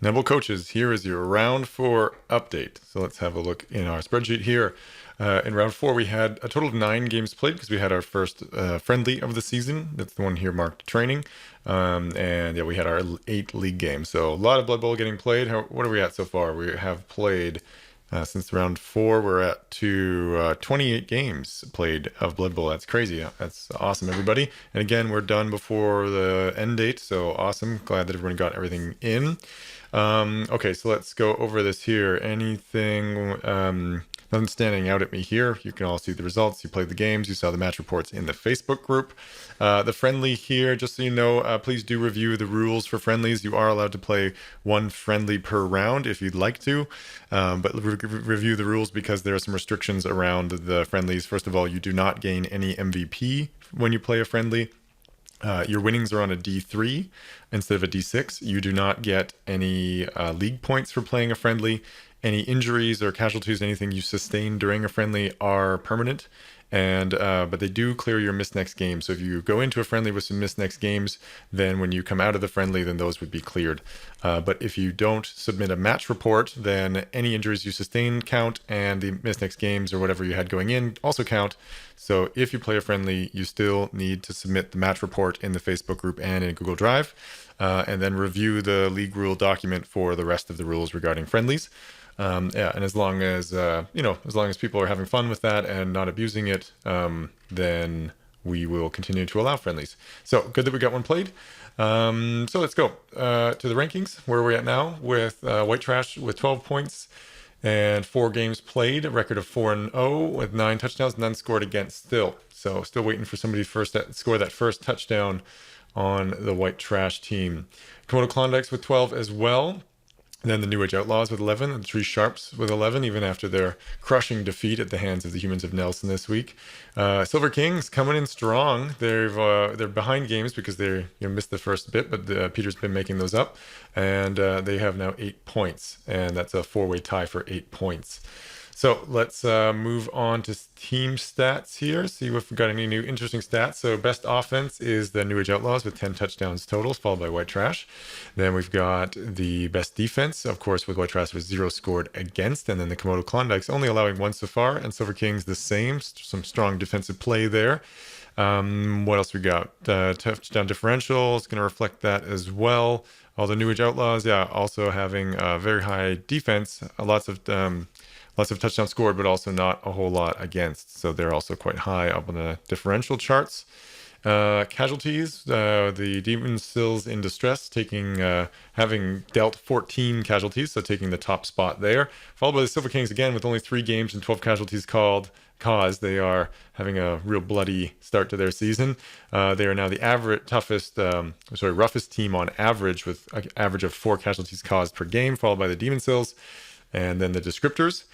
NeBBL coaches, here is your round 4 update. So let's have a look in our spreadsheet here. In round 4, we had a total of 9 games played because we had our first friendly of the season. That's the one here marked training. And yeah, we had our 8 league games. So a lot of Blood Bowl getting played. What are we at so far? We have played, since round 4, we're at to 28 games played of Blood Bowl. That's crazy. That's awesome, everybody. And again, we're done before the end date. So awesome. Glad that everyone got everything in. Okay, so let's go over this here. Nothing standing out at me here. You can all see the results. You played the games. You saw the match reports in the Facebook group. The friendly here, just so you know, please do review the rules for friendlies. You are allowed to play 1 friendly per round if you'd like to, but review the rules because there are some restrictions around the friendlies. First of all, you do not gain any MVP when you play a friendly. Your winnings are on a D3 instead of a D6. You do not get any league points for playing a friendly. Any injuries or casualties, anything you sustain during a friendly are permanent, and but they do clear your missed next game. So if you go into a friendly with some missed next games, then when you come out of the friendly, then those would be cleared. But if you don't submit a match report, then any injuries you sustain count, and the missed next games or whatever you had going in also count. So if you play a friendly, you still need to submit the match report in the Facebook group and in Google Drive, and then review the league rule document for the rest of the rules regarding friendlies. Yeah, and as long as as long as people are having fun with that and not abusing it, then we will continue to allow friendlies. So good that we got one played. So let's go to the rankings. Where are we at now with White Trash with 12 points and 4 games played, a record of 4-0 with 9 touchdowns, none scored against still. So still waiting for somebody first to score that first touchdown on the White Trash team. Komodo Klondikes with 12 as well. And then the New Age Outlaws with 11, and the Tree Sharps with 11, even after their crushing defeat at the hands of the Humans of Nelson this week. Silver Kings coming in strong. They're behind games because they missed the first bit, but Peter's been making those up, and they have now 8 points, and that's a 4-way tie for 8 points. So let's move on to team stats here, see if we've got any new interesting stats. So best offense is the New Age Outlaws with 10 touchdowns totals, followed by White Trash. Then we've got the best defense, of course, with White Trash with 0 scored against, and then the Komodo Klondikes only allowing 1 so far, and Silver Kings the same, some strong defensive play there. What else we got? Touchdown differential is going to reflect that as well. All the New Age Outlaws, yeah, also having very high defense, lots of touchdowns scored, but also not a whole lot against. So they're also quite high up on the differential charts. Casualties, the Demon Sills in Distress having dealt 14 casualties, so taking the top spot there. Followed by the Silver Kings again with only 3 games and 12 casualties caused. They are having a real bloody start to their season. They are now the roughest team on average, with an average of 4 casualties caused per game, followed by the Demon Sills. And then the descriptors.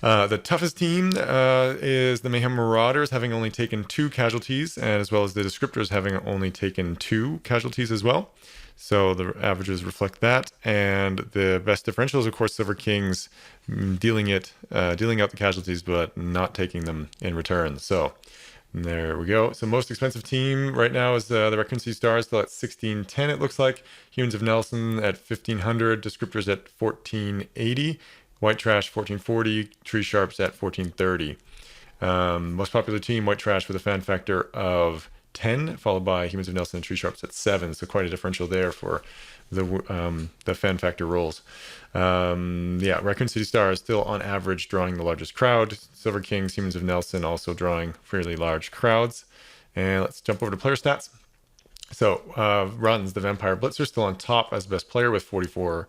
The toughest team is the Mayhem Marauders, having only taken 2 casualties, and as well as the descriptors having only taken 2 casualties as well. So the averages reflect that. And the best differentials, of course, Silver Kings dealing out the casualties, but not taking them in return. So there we go. So most expensive team right now is the Raccoon City Stars, still at 1610, it looks like. Humans of Nelson at 1500, descriptors at 1480, White Trash 1440, Tree Sharps at 1430. Most popular team, White Trash with a fan factor of 10, followed by Humans of Nelson and Tree Sharps at 7. So quite a differential there for the fan factor rolls. Yeah, Raccoon City Stars still on average drawing the largest crowd. Silver Kings, Humans of Nelson also drawing fairly large crowds. And let's jump over to player stats. So Runs, the Vampire Blitzer, still on top as best player with 44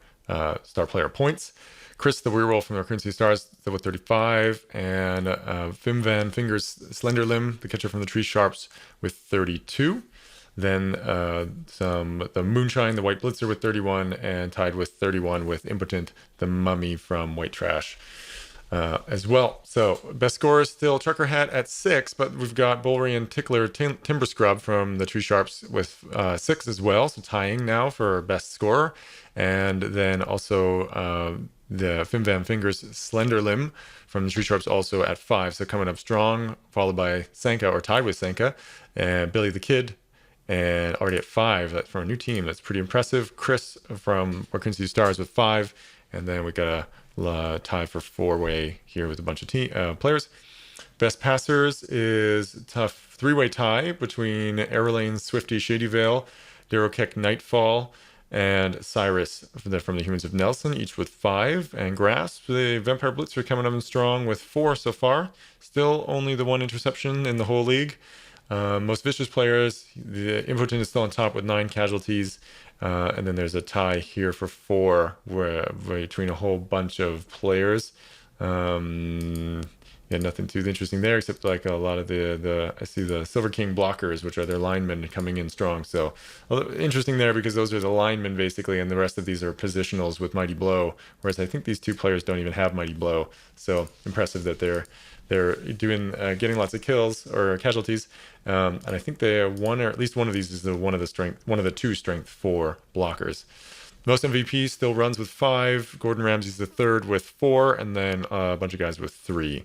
star player points. Chris, the Werewolf from the Raccoon City Stars, still with 35. And Fim Van Fingers Slender Limb, the catcher from the Tree Sharps, with 32. Then the Moonshine, the White Blitzer with 31, and tied with 31 with Impotent, the Mummy from White Trash as well. So best score is still Trucker Hat at 6, but we've got Bullery and Tickler Timber Scrub from the Tree Sharps with 6 as well. So tying now for best scorer. And then also the Fim Van Fingers Slender Limb from the Tree Sharps also at 5. So coming up strong, followed by Sanka, or tied with Sanka, and Billy the Kid and already at 5. That's from a new team. That's pretty impressive. Chris from Where Couldn't See Stars with 5. And then we got a tie for 4-way here with a bunch of players. Best passers is a tough 3-way tie between Aerolane, Swifty, Shadyvale, Darokek, Nightfall, and Cyrus from the Humans of Nelson, each with 5. And Grasp, the Vampire Blitzer, coming up strong with 4 so far. Still only the 1 interception in the whole league. Most vicious players, the Impotent is still on top with 9 casualties. And then there's a tie here for 4 between a whole bunch of players. Yeah, nothing too interesting there, except like a lot of I see the Silver King blockers, which are their linemen coming in strong. So interesting there because those are the linemen basically, and the rest of these are positionals with Mighty Blow. Whereas I think these 2 players don't even have Mighty Blow. So impressive that they're doing getting lots of kills or casualties. And I think they one or at least one of these is one of the 2 strength 4 blockers. Most MVP still runs with 5. Gordon Ramsay's the 3rd with 4, and then a bunch of guys with 3.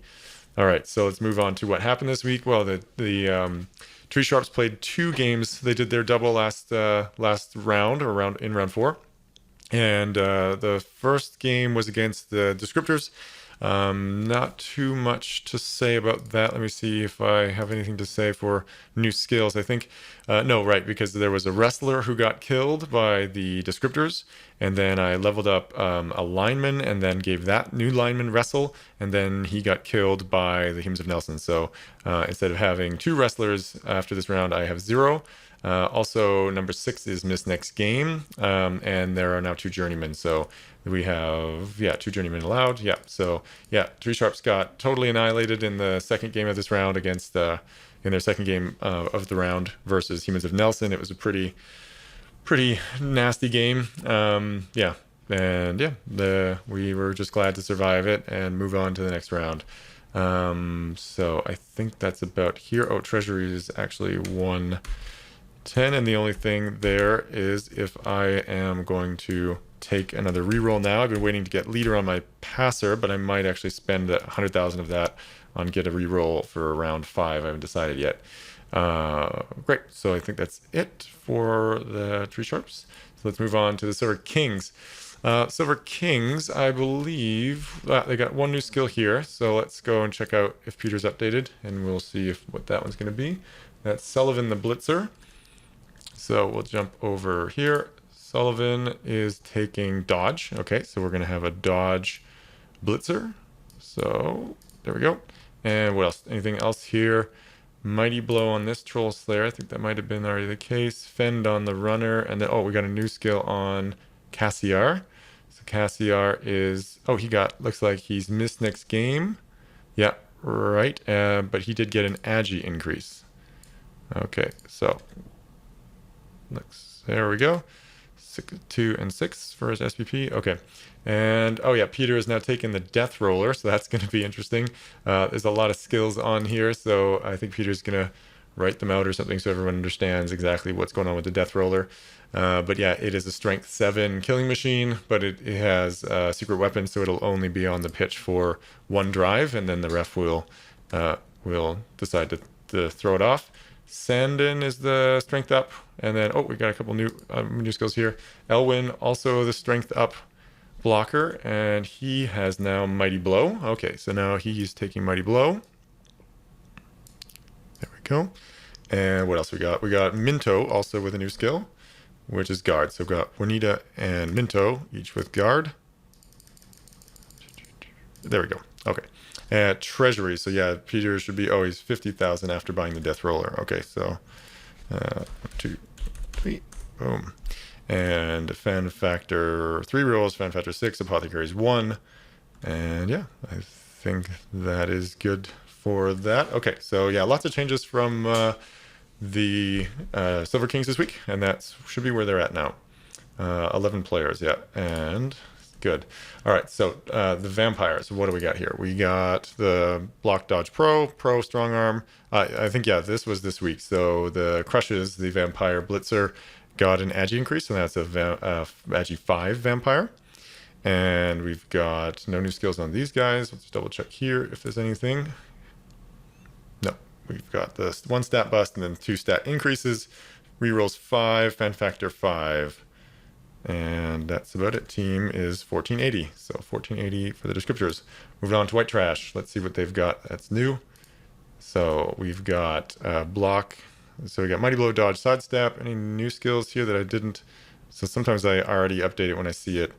All right, so let's move on to what happened this week. Well, the Tree Sharps played 2 games. They did their double last round in round 4, and the first game was against the Descriptors. Not too much to say about that. Let me see if I have anything to say for new skills. I think, no, right, because there was a wrestler who got killed by the Descriptors, and then I leveled up a lineman and then gave that new lineman wrestle, and then he got killed by the Humans of Nelson. So instead of having 2 wrestlers after this round, I have 0. Also, number 6 is Miss Next Game, and there are now 2 journeymen. So we have 2 journeymen allowed. Yeah, so Tree Sharps got totally annihilated in the second game of this round against in their second game of the round versus Humans of Nelson. It was a pretty nasty game. We were just glad to survive it and move on to the next round. So I think that's about here. Oh, Treasury is actually 110, and the only thing there is if I am going to take another reroll now. I've been waiting to get leader on my passer, but I might actually spend 100,000 of that on get a reroll for round 5. I haven't decided yet. Great, so I think that's it for the Tree Sharps. So let's move on to the Silver Kings. Silver Kings, I believe they got 1 new skill here, so let's go and check out if Peter's updated, and we'll see what that one's going to be. That's Sullivan the Blitzer. So we'll jump over here. Sullivan is taking dodge. Okay, so we're going to have a dodge blitzer. So there we go. And what else? Anything else here? Mighty Blow on this Troll Slayer. I think that might have been already the case. Fend on the runner. And then, we got a new skill on Cassiar. So Cassiar is, looks like he's missed next game. Yeah, right. But he did get an Agi increase. Okay, so there we go. 2 and 6 for his SPP. Okay. And Peter is now taking the Death Roller, so that's going to be interesting. There's a lot of skills on here, so I think Peter's going to write them out or something so everyone understands exactly what's going on with the Death Roller. But it is a strength 7 killing machine, but it has a secret weapon, so it'll only be on the pitch for 1 drive, and then the ref will decide to throw it off. Sandin is the strength up, and then we got a couple new skills here. Elwyn also the strength up blocker, and he has now Mighty Blow. Okay, so now he's taking Mighty Blow. There we go. And what else we got? We got Minto also with a new skill, which is Guard. So we've got Juanita and Minto each with Guard. There we go. Okay. At Treasury, so Peter should be, he's 50,000 after buying the Death Roller. Okay, so 1, 2, 3, boom. And Fan Factor 3 rolls, Fan Factor 6, Apothecary's 1. And I think that is good for that. Okay, so lots of changes from the Silver Kings this week, and that should be where they're at now. 11 players, and good. All right, so the vampires, what do we got here? We got the Block Dodge Pro Strong Arm. I think, this was this week. So the Crushes, the Vampire Blitzer, got an Agi increase, and that's a Agi 5 Vampire. And we've got no new skills on these guys. Let's double check here if there's anything. No, we've got the 1 stat bust and then 2 stat increases Rerolls 5, fan factor 5. And that's about it. Team is 1480. So 1480 for the descriptors. Moving on to white trash. Let's see what they've got that's new. So we've got block. So we got Mighty Blow, dodge, sidestep. Any new skills here that I didn't? So sometimes I already update it when I see it.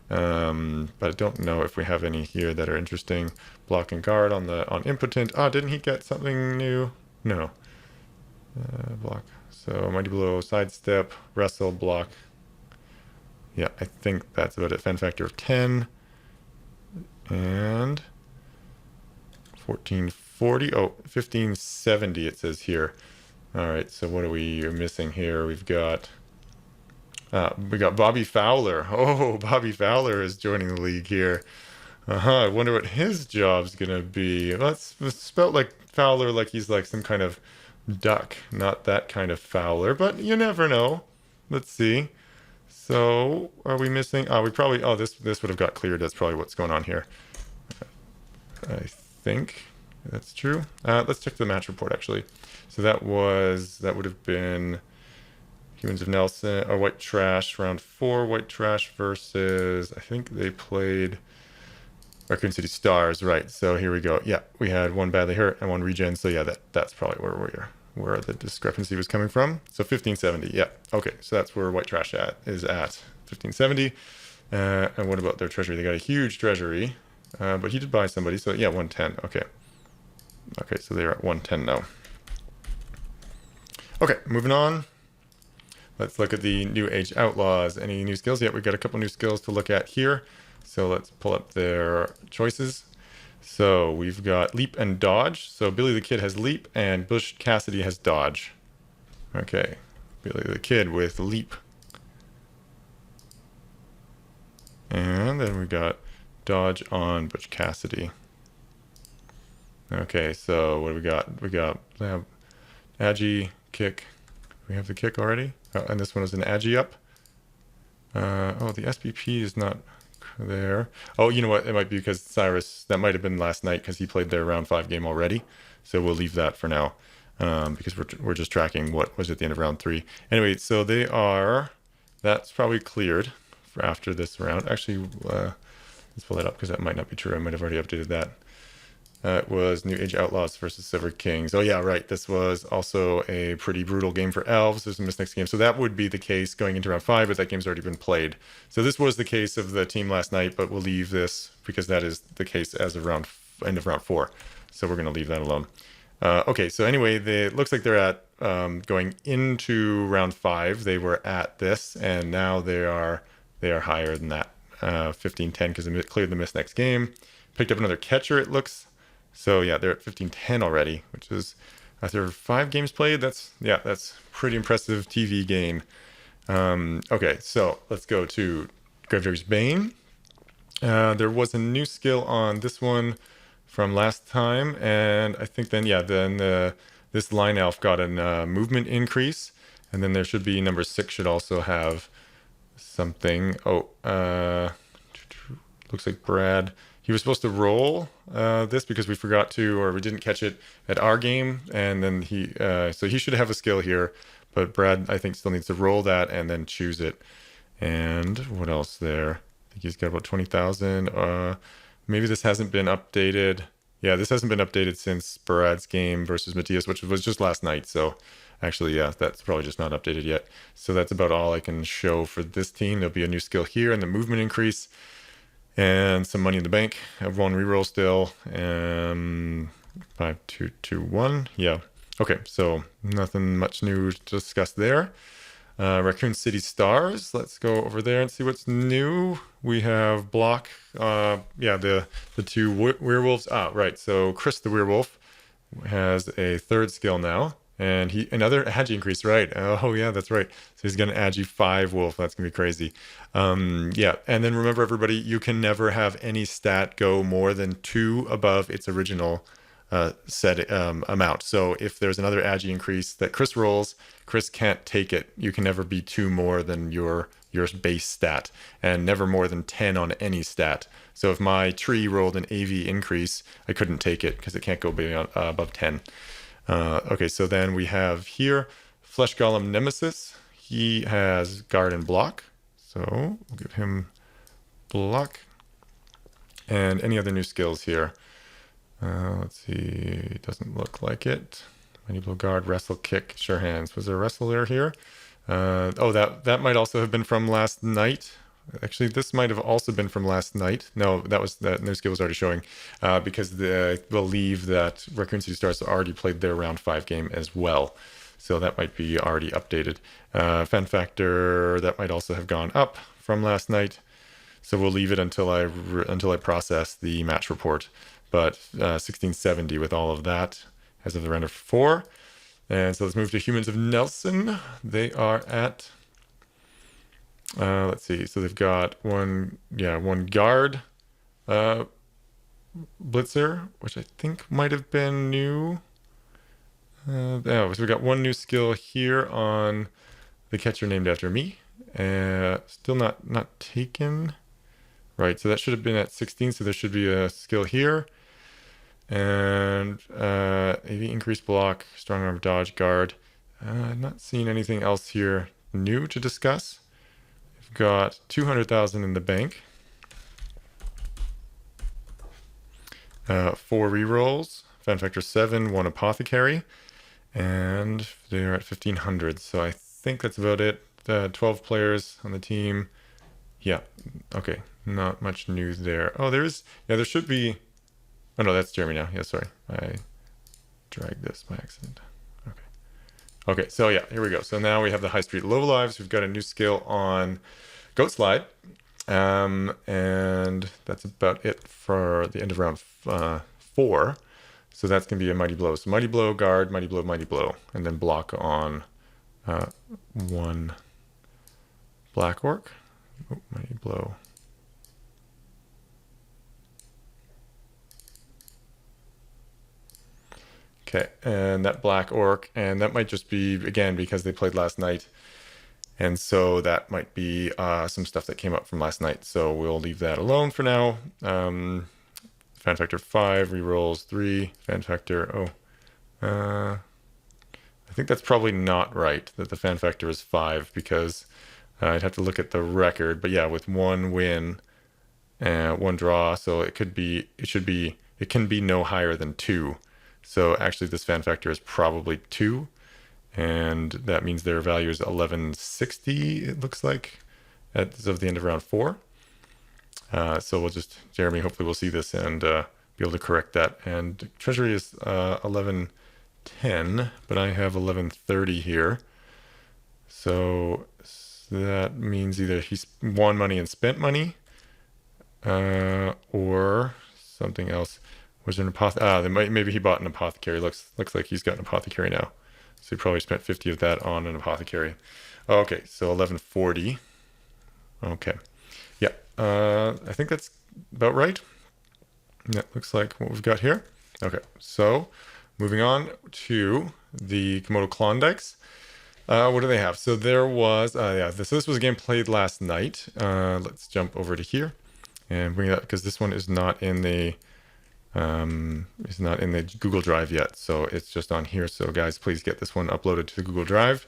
But I don't know if we have any here that are interesting. Block and guard on impotent. Ah, didn't he get something new? No. Block. So Mighty Blow, sidestep, wrestle, block. Yeah, I think that's about it. Fan factor of 10. And 1440. Oh, 1570 it says here. All right, so what are we missing here? We got Bobby Fowler. Oh, Bobby Fowler is joining the league here. I wonder what his job's gonna be. It's spelled like Fowler, like he's like some kind of duck, not that kind of Fowler, but you never know. Let's see. So are we missing? Oh, this would have got cleared. That's probably what's going on here. I think that's true. Let's check the match report actually. So that would have been Humans of Nelson or White Trash round 4. White Trash versus, I think they played Raccoon City Stars, right? So here we go. Yeah, we had one badly hurt and one regen. So yeah, that's probably where the discrepancy was coming from. So 1570. Yeah. Okay. So that's where White Trash is at 1570. And what about their treasury? They got a huge treasury, but he did buy somebody. So yeah, 110. Okay. Okay. So they're at 110 now. Okay. Moving on. Let's look at the New Age Outlaws. Any new skills? Yeah, we've got a couple new skills to look at here. So let's pull up their choices. So we've got leap and dodge. So Billy the Kid has leap and Bush Cassidy has dodge. Okay, Billy the Kid with leap. And then we got dodge on Butch Cassidy. Okay, so what do we got? We got Agi, kick. We have the kick already. Oh, and this one is an Agi up. Oh, the SBP is not there. Oh, you know what? It might be because Cyrus, that might have been last night because he played their round 5 game already. So we'll leave that for now because we're just tracking what was at the end of round 3. Anyway, so that's probably cleared for after this round. Actually, let's pull that up because that might not be true. I might have already updated that. It was New Age Outlaws versus Silver Kings. Oh yeah, right. This was also a pretty brutal game for Elves. There's a miss next game. So that would be the case going into round 5, but that game's already been played. So this was the case of the team last night, but we'll leave this because that is the case as of end of round 4. So we're going to leave that alone. Okay, so anyway, it looks like they're at going into round 5. They were at this, and now they are higher than that. 15-10 because they cleared the miss next game. Picked up another catcher, it looks. So yeah, they're at 15-10 already, which is after 5 games played. That's pretty impressive TV gain. Okay, so let's go to Gravedigger's Bane. There was a new skill on this one from last time, and I think this line elf got a movement increase, and then there should be number 6 should also have something. Oh, looks like Brad. He was supposed to roll this because we forgot to, or we didn't catch it at our game, and then so he should have a skill here, but Brad I think still needs to roll that and then choose it. And what else there? I think he's got about 20,000. Maybe this hasn't been updated. Yeah, this hasn't been updated since Brad's game versus Matthias, which was just last night. So actually, yeah, that's probably just not updated yet. So that's about all I can show for this team. There'll be a new skill here and the movement increase. And some money in the bank. I have 1 reroll still. 5, 2, 2, 1. Yeah. Okay, so nothing much new to discuss there. Raccoon City Stars. Let's go over there and see what's new. We have block. The 2 werewolves. Ah, right. So Chris the werewolf has a 3rd skill now. And another Agi increase, right? Oh yeah, that's right. So he's got an Agi 5 wolf. That's gonna be crazy. Yeah, and then remember everybody, you can never have any stat go more than 2 above its original set amount. So if there's another Agi increase that Chris rolls, Chris can't take it. You can never be 2 more than your base stat, and never more than 10 on any stat. So if my tree rolled an AV increase, I couldn't take it because it can't go beyond above 10. Okay, so then we have here Flesh Golem Nemesis. He has guard and block. So we'll give him block. And any other new skills here? Let's see. Doesn't look like it. NeBBL guard, wrestle, kick, sure hands. Was there a wrestler here? Oh, that might also have been from last night. Actually, this might have also been from last night. No, that new skill was already showing because I believe that Raccoon City Stars already played their round 5 game as well. So that might be already updated. Fan factor, that might also have gone up from last night. So we'll leave it until I process the match report. But 1670 with all of that as of the round of 4. And so let's move to Humans of Nelson. They are at, let's see. So they've got one guard blitzer, which I think might have been new. So we've got one new skill here on the catcher named after me. Still not taken. Right, so that should have been at 16, so there should be a skill here. And AV increased block, strong arm dodge, guard. I'm not seeing anything else here new to discuss. We've got 200,000 in the bank. 4 rerolls, fan factor 7, 1 apothecary, and they're at 1,500. So I think that's about it. 12 players on the team. Yeah, okay, not much news there. Oh, there should be. Oh no, that's Jeremy now. Yeah, sorry. I dragged this by accident. Okay, so yeah, here we go. So now we have the High Street Low Lives. We've got a new skill on Goat Slide. And that's about it for the end of round 4. So that's going to be a Mighty Blow. So Mighty Blow, guard, Mighty Blow, Mighty Blow. And then block on 1 Black Orc. Oh, Mighty Blow. Okay, and that Black Orc, and that might just be, again, because they played last night. And so that might be some stuff that came up from last night. So we'll leave that alone for now. Fan factor 5, rerolls 3, fan factor, I think that's probably not right, that the fan factor is 5, because I'd have to look at the record. But yeah, with 1 win and 1 draw, so it can be no higher than 2. So actually this fan factor is probably 2, and that means their value is 1160, it looks like, as of the end of round 4. So we'll just, Jeremy, hopefully we'll see this and be able to correct that. And treasury is 1110, but I have 1130 here. So that means either he's won money and spent money, or something else. Was there an maybe he bought an apothecary. Looks like he's got an apothecary now. So he probably spent 50 of that on an apothecary. Okay, so 1140. Okay. Yeah, I think that's about right. That looks like what we've got here. Okay, so moving on to the Komodo Klondikes. What do they have? So there was, this was a game played last night. Let's jump over to here and bring it up, because this one is not in the Google Drive yet, so it's just on here. So guys, please get this one uploaded to the Google Drive.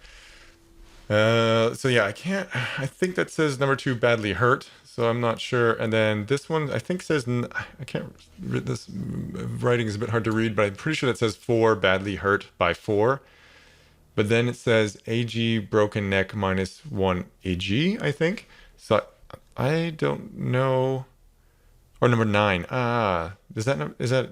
So yeah, I think that says number 2 badly hurt, so I'm not sure. And then this one I think says, I can't read this, writing is a bit hard to read, but I'm pretty sure that says 4 badly hurt by 4. But then it says AG broken neck -1 AG, I think. So I don't know. Or number 9. Is that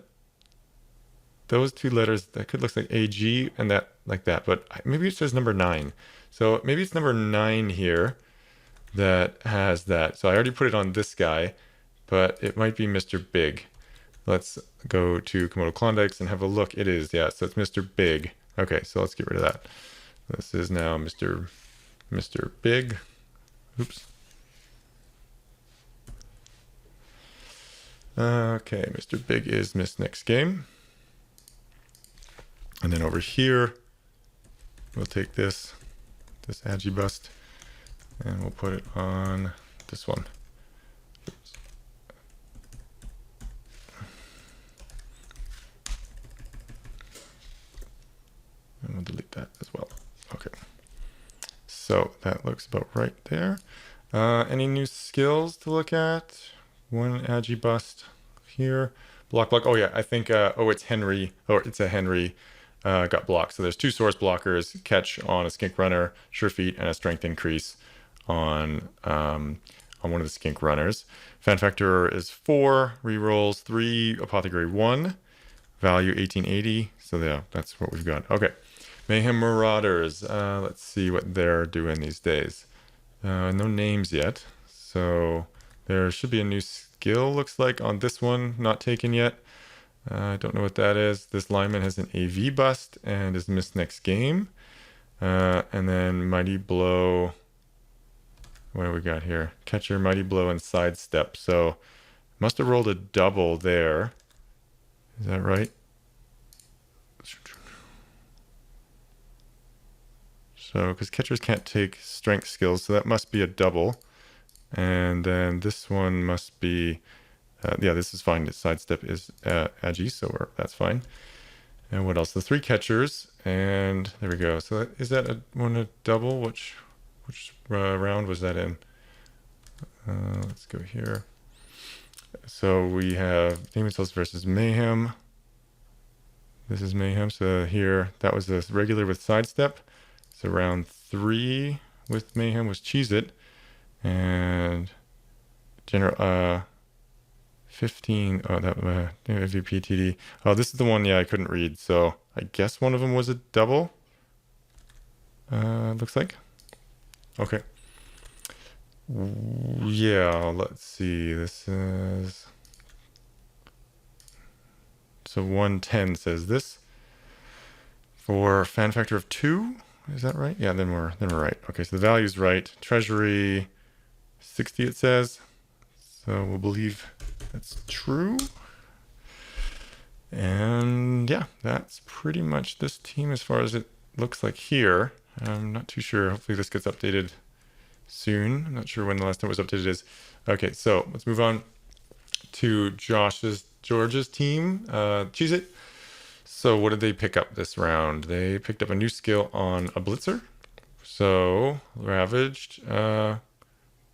those 2 letters? That could look like AG and that like that, but maybe it says number 9. So maybe it's number 9 here that has that. So I already put it on this guy, but it might be Mr. Big. Let's go to Komodo Klondikes and have a look. It is, yeah. So it's Mr. Big. Okay, so let's get rid of that. This is now Mr. Big. Oops. Okay, Mr. Big is missed next game. And then over here, we'll take this Agibust, and we'll put it on this one. Oops. And we'll delete that as well. Okay. So that looks about right there. Any new skills to look at? One agi bust here. Block. Oh yeah, I think. It's Henry. It's a Henry. Got blocked. So there's two source blockers: catch on a skink runner, sure feet, and a strength increase on one of the skink runners. Fan factor is 4. Rerolls 3. Apothecary 1. Value 1880. So yeah, that's what we've got. Okay. Mayhem Marauders. Let's see what they're doing these days. No names yet. So there should be a new skill, looks like, on this one. Not taken yet. I don't know what that is. This lineman has an AV bust and is missed next game. And then Mighty Blow. What do we got here? Catcher, Mighty Blow, and Sidestep. So must have rolled a double there. Is that right? So, because catchers can't take strength skills, so that must be a double. And then this one must be, yeah, this is fine. The Sidestep is agi, so that's fine. And what else? The 3 catchers, and there we go. So is that a double? Which round was that in? Let's go here. So we have Demon Souls versus Mayhem. This is Mayhem. So here, that was the regular with Sidestep. So round 3 with Mayhem was Cheese It. And general 15. Oh, that MVP TD. Oh, this is the one. Yeah, I couldn't read. So I guess one of them was a double. Looks like. Okay. Yeah, let's see. This is. So 110 says this. For fan factor of 2. Is that right? Yeah, then we're right. Okay, so the value's right. Treasury 60 it says. So we'll believe that's true. And yeah, that's pretty much this team as far as it looks like here. I'm not too sure. Hopefully this gets updated soon. I'm not sure when the last time it was updated is. Okay, so let's move on to George's team. Cheese It. So what did they pick up this round? They picked up a new skill on a blitzer. So Ravaged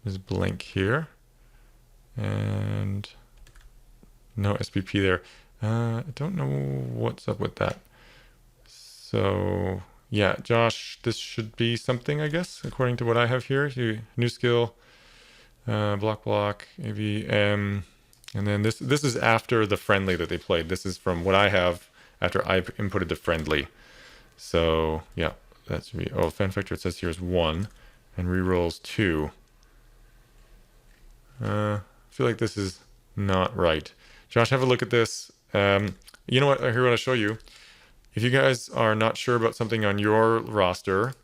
is blank here. And no SPP there. I don't know what's up with that. So yeah, Josh, this should be something, I guess, according to what I have here. New skill, block, AVM. And then this is after the friendly that they played. This is from what I have after I inputted the friendly. So yeah, that's me. Oh, fan factor it says here is 1 and rerolls 2. I feel like this is not right. Josh, have a look at this. You know what? Here, what I'll show you. If you guys are not sure about something on your roster,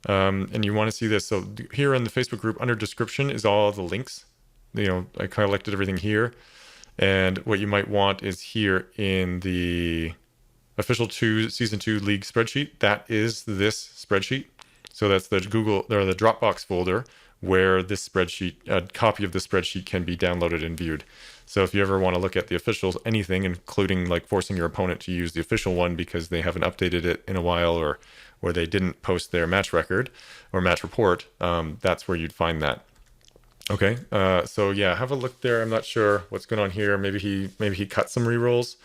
and you want to see this, so here in the Facebook group under description is all the links. You know, I collected everything here. And what you might want is here in the official season 2 league spreadsheet. That is this spreadsheet. So that's the Google or the Dropbox folder where this spreadsheet, a copy of the spreadsheet can be downloaded and viewed. So if you ever want to look at the officials, anything, including like forcing your opponent to use the official one because they haven't updated it in a while or they didn't post their match record or match report, that's where you'd find that. Okay, so yeah, have a look there. I'm not sure what's going on here. Maybe he cut some rerolls.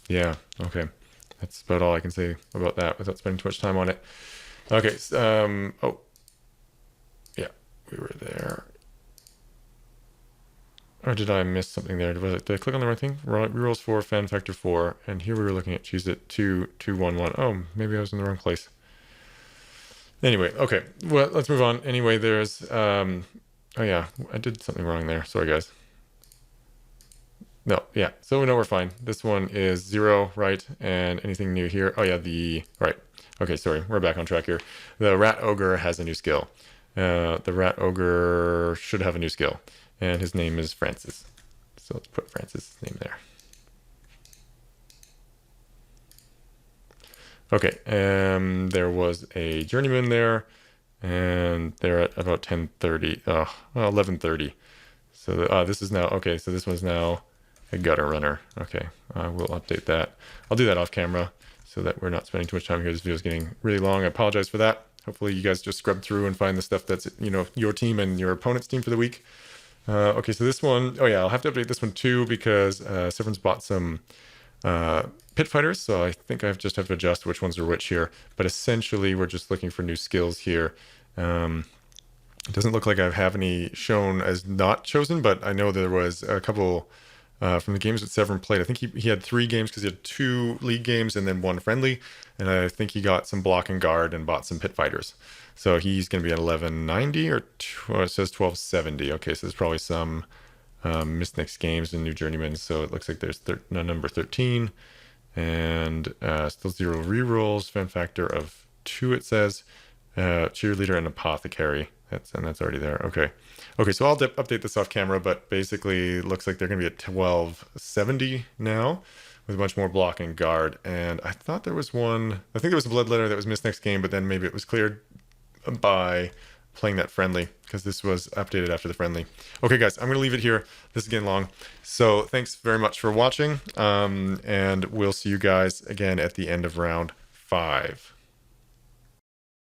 Yeah, okay. That's about all I can say about that without spending too much time on it. Okay, oh, yeah, we were there. Or did I miss something there? Did I click on the right thing? Rerolls 4, fan factor 4, and here we were looking at Cheese It 2, 2, 1, 1. Oh, maybe I was in the wrong place. Anyway, okay, well, let's move on. Anyway, there's, oh yeah, I did something wrong there. Sorry, guys. No, yeah, so we know we're fine. This one is 0, right? And anything new here? Oh yeah, right. Okay, sorry, we're back on track here. The Rat Ogre has a new skill. The Rat Ogre should have a new skill, and his name is Francis. So let's put Francis' name there. Okay, there was a journeyman there, and they're at about 10:30. Oh, well, 11:30. So this is now okay. So this one's now a gutter runner. Okay, we'll update that. I'll do that off camera so that we're not spending too much time here. This video is getting really long. I apologize for that. Hopefully you guys just scrub through and find the stuff that's, you know, your team and your opponent's team for the week. Okay, so this one, oh yeah, I'll have to update this one too because Severin's bought some pit fighters, so I think I just have to adjust which ones are which here. But essentially, we're just looking for new skills here. It doesn't look like I have any shown as not chosen, but I know there was a couple from the games that Severin played. I think he had 3 games because he had 2 league games and then 1 friendly. And I think he got some block and guard and bought some pit fighters. So he's going to be at 1190 or it says 1270. Okay, so there's probably some missed next games and new journeyman. So it looks like there's number 13 and still 0 rerolls, fan factor of 2, it says. Cheerleader and apothecary. That's already there. Okay, so I'll update this off camera, but basically it looks like they're going to be at 1270 now with a bunch more block and guard. And I thought there was one, I think there was a blood letter that was missed next game, but then maybe it was cleared by playing that friendly because this was updated after the friendly. Okay, guys, I'm going to leave it here. This is getting long. So thanks very much for watching. And we'll see you guys again at the end of round 5.